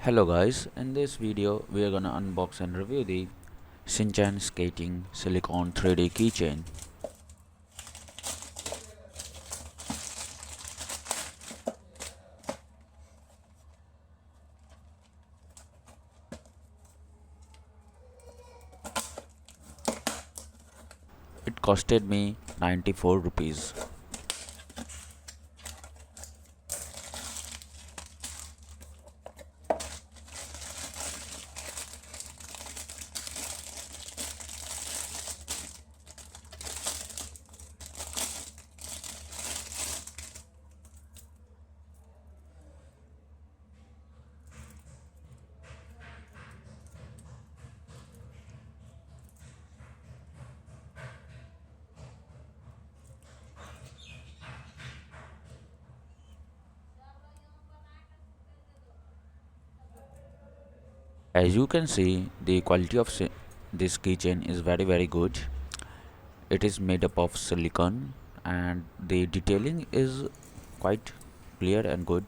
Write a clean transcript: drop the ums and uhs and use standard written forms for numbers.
Hello guys, in this video we are gonna unbox and review the ShinChan Skating Silicone 3D Keychain. It costed me 94 rupees. As you can see, the quality of this keychain is very good. It is made up of silicone and the detailing is quite clear and good.